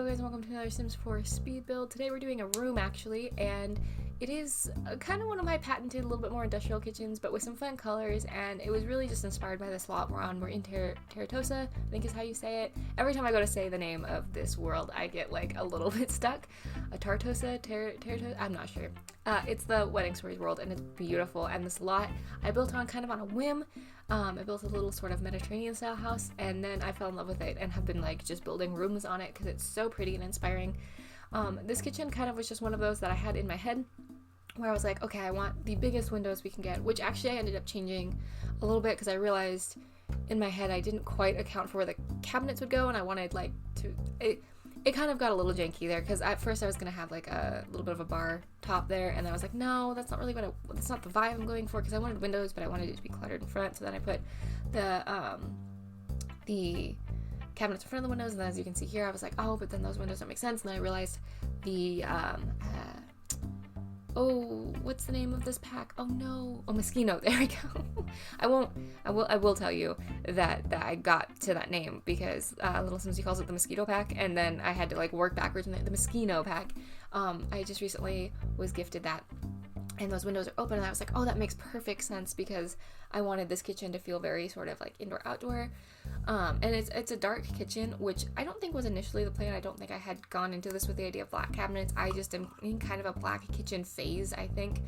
guys, and welcome to another Sims 4 speed build. Today we're doing a room actually, and it is kind of one of my patented, a little bit more industrial kitchens, but with some fun colors, and it was really just inspired by this lot we're on. We're in Terratosa, I think is how you say it. Every time I go to say the name of this world, I get like a little bit stuck. Terratosa, I'm not sure. It's the Wedding Stories world, and it's beautiful, and this lot I built on kind of on a whim. I built a little sort of Mediterranean style house, and then I fell in love with it and have been like just building rooms on it because it's so pretty and inspiring. This kitchen kind of was just one of those that I had in my head where I was like, okay, I want the biggest windows we can get, which actually I ended up changing a little bit because I realized in my head I didn't quite account for where the cabinets would go, and I wanted like to it kind of got a little janky there because at first I was gonna have like a little bit of a bar top there, and then I was like, no, that's not really that's not the vibe I'm going for, because I wanted windows but I wanted it to be cluttered in front. So then I put the cabinets in front of the windows, and then as you can see here I was like, oh, but then those windows don't make sense. And then I realized the what's the name of this pack? Oh no, Moschino. There we go. I will tell you that I got to that name because Little Simsy calls it the mosquito pack, and then I had to like work backwards from the Moschino pack. I just recently was gifted that, and those windows are open, and I was like, oh, that makes perfect sense because I wanted this kitchen to feel very sort of like indoor outdoor. And it's a dark kitchen, which I don't think was initially the plan. I don't think I had gone into this with the idea of black cabinets. I just am in kind of a black kitchen phase, I think.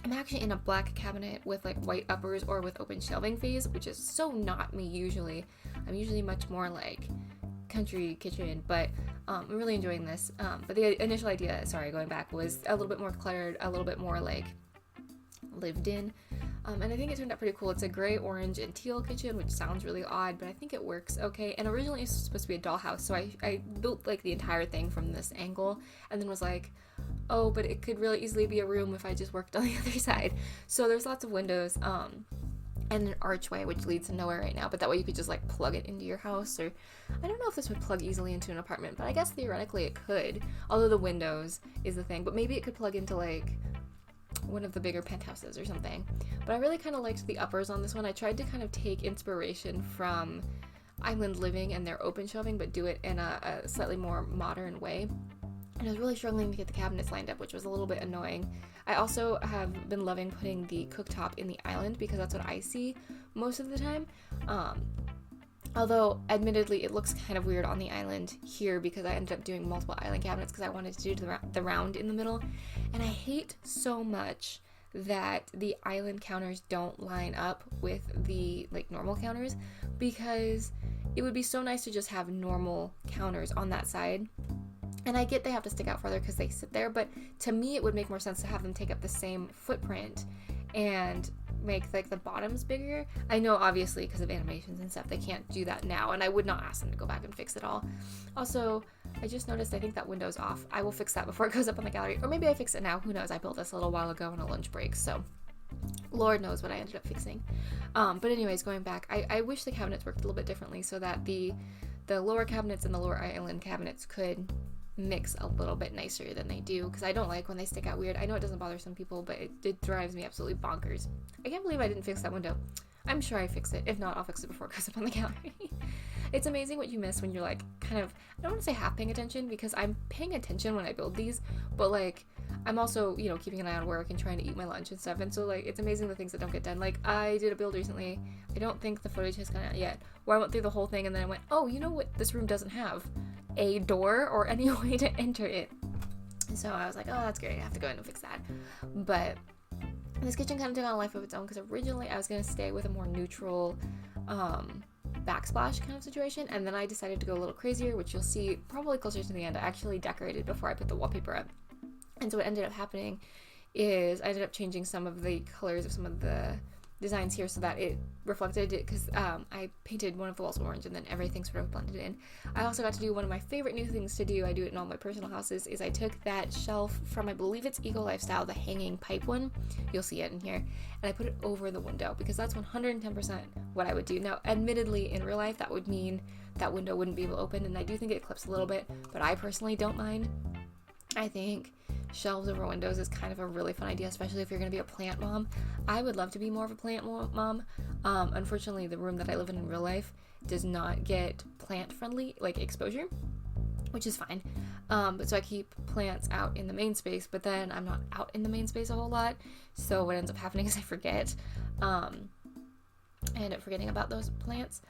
I'm actually in a black cabinet with like white uppers or with open shelving phase, which is so not me usually. I'm usually much more like country kitchen, but I'm really enjoying this. But the initial idea, going back, was a little bit more cluttered, a little bit more like lived in. And I think it turned out pretty cool. It's a gray, orange, and teal kitchen, which sounds really odd, but I think it works okay. And originally it was supposed to be a dollhouse, so I built like the entire thing from this angle, and then was like, oh, but it could really easily be a room if I just worked on the other side. So there's lots of windows, and an archway which leads to nowhere right now, but that way you could just like plug it into your house. Or I don't know if this would plug easily into an apartment, but I guess theoretically it could, although the windows is the thing. But maybe it could plug into like one of the bigger penthouses or something. But I really kind of liked the uppers on this one. I tried to kind of take inspiration from Island Living and their open shelving, but do it in a slightly more modern way. And I was really struggling to get the cabinets lined up, which was a little bit annoying. I also have been loving putting the cooktop in the island because that's what I see most of the time. Although, admittedly, it looks kind of weird on the island here because I ended up doing multiple island cabinets because I wanted to do the round in the middle. And I hate so much that the island counters don't line up with the like normal counters, because it would be so nice to just have normal counters on that side. And I get they have to stick out further because they sit there, but to me it would make more sense to have them take up the same footprint and make like the bottoms bigger. I know obviously because of animations and stuff they can't do that now, and I would not ask them to go back and fix it all. Also, I just noticed I think that window's off. I will fix that before it goes up on the gallery, or maybe I fix it now, who knows. I built this a little while ago on a lunch break, so Lord knows what I ended up fixing. But anyways, going back, I wish the cabinets worked a little bit differently so that the lower cabinets and the lower island cabinets could mix a little bit nicer than they do, because I don't like when they stick out weird. I know it doesn't bother some people, but it drives me absolutely bonkers. I can't believe I didn't fix that window. I'm sure I fixed it. If not, I'll fix it before it goes up on the gallery. It's amazing what you miss when you're like kind of, I don't want to say half paying attention, because I'm paying attention when I build these, but like I'm also, you know, keeping an eye on work and trying to eat my lunch and stuff. And so like it's amazing the things that don't get done. Like I did a build recently, I don't think the footage has gone out yet, where I went through the whole thing and then I went, oh, you know what this room doesn't have? A door or any way to enter it. So I was like, oh, that's great, I have to go in and fix that. But this kitchen kind of took on a life of its own, because originally I was going to stay with a more neutral backsplash kind of situation, and then I decided to go a little crazier, which you'll see probably closer to the end. I actually decorated before I put the wallpaper up, and so what ended up happening is I ended up changing some of the colors of some of the designs here so that it reflected it, because I painted one of the walls orange and then everything sort of blended in. I also got to do one of my favorite new things to do, I do it in all my personal houses, is I took that shelf from, I believe it's Eco Lifestyle, the hanging pipe one, you'll see it in here, and I put it over the window because that's 110% what I would do. Now admittedly in real life that would mean that window wouldn't be able to open, and I do think it clips a little bit, but I personally don't mind. I think shelves over windows is kind of a really fun idea, especially if you're going to be a plant mom. I would love to be more of a plant mom. Unfortunately, the room that I live in real life does not get plant friendly like exposure. which is fine. But so I keep plants out in the main space, but then I'm not out in the main space a whole lot. So what ends up happening is I forget. I end up forgetting about those plants.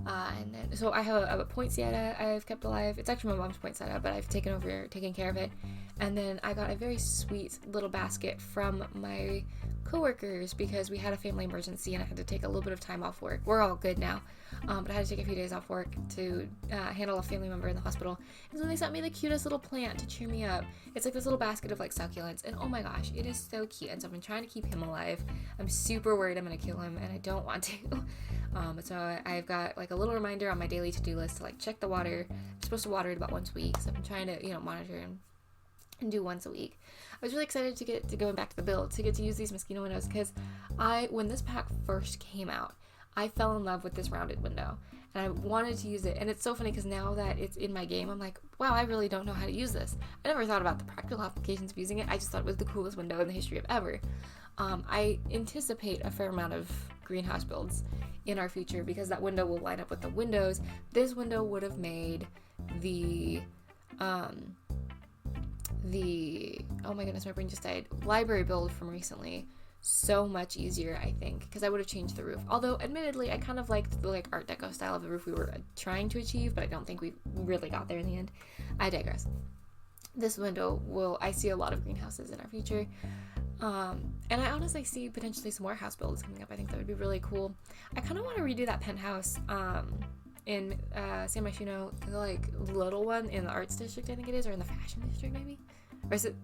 And then, so I have a poinsettia I've kept alive. It's actually my mom's poinsettia, but I've taken care of it. And then I got a very sweet little basket from my coworkers because we had a family emergency and I had to take a little bit of time off work. We're all good now, but I had to take a few days off work to handle a family member in the hospital. And so they sent me the cutest little plant to cheer me up. It's like this little basket of like succulents, and oh my gosh, it is so cute. And so I've been trying to keep him alive. I'm super worried I'm gonna kill him, and I don't want to. So I've got like a little reminder on my daily to-do list to like check the water. I'm supposed to water it about once a week, so I've been trying to monitor and do once a week. I was really excited to get to going back to the build, to get to use these mosquito windows, because when this pack first came out, I fell in love with this rounded window and I wanted to use it. And it's so funny because now that it's in my game, I'm like, wow, I really don't know how to use this. I never thought about the practical applications of using it. I just thought it was the coolest window in the history of ever. I anticipate a fair amount of greenhouse builds in our future because that window will line up with the windows. This window would have made the oh my goodness, my brain just died, library build from recently so much easier, I think, because I would have changed the roof. Although admittedly I kind of liked the like art deco style of the roof we were trying to achieve, but I don't think we really got there in the end. I digress. This window I see a lot of greenhouses in our future, and I honestly see potentially some warehouse builds coming up. I think that would be really cool. I kind of want to redo that penthouse in San Myshuno, the like little one in the arts district, I think it is, or in the fashion district maybe, or is it?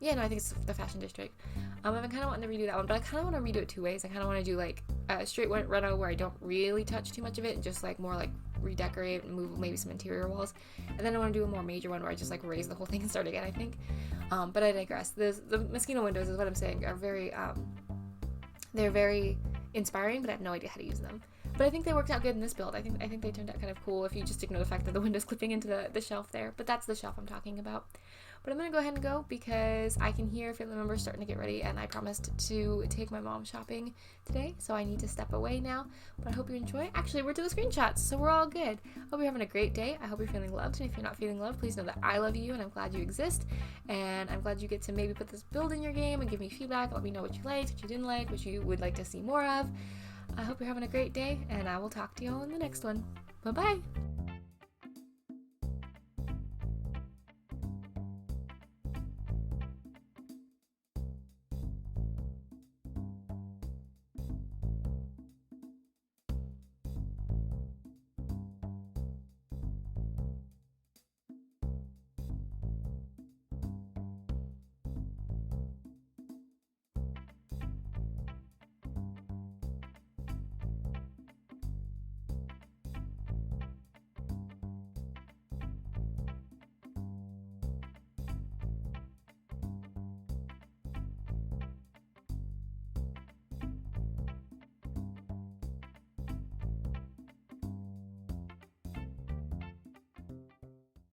Yeah, no, I think it's the fashion district. I've been kind of wanting to redo that one, but I kind of want to redo it two ways. I kind of want to do like a straight reno where I don't really touch too much of it and just like more like redecorate and move maybe some interior walls, and then I want to do a more major one where I just like raise the whole thing and start again, I think. But I digress. The mosquito windows is what I'm saying are very they're very inspiring, but I have no idea how to use them. But I think they worked out good in this build. I think they turned out kind of cool if you just ignore the fact that the window's clipping into the shelf there. But that's the shelf I'm talking about. But I'm going to go ahead and go because I can hear family members starting to get ready, and I promised to take my mom shopping today, so I need to step away now. But I hope you enjoy. Actually, we're to the screenshots, so we're all good. Hope you're having a great day. I hope you're feeling loved, and if you're not feeling loved, please know that I love you, and I'm glad you exist, and I'm glad you get to maybe put this build in your game and give me feedback. Let me know what you liked, what you didn't like, what you would like to see more of. I hope you're having a great day, and I will talk to you all in the next one. Bye-bye!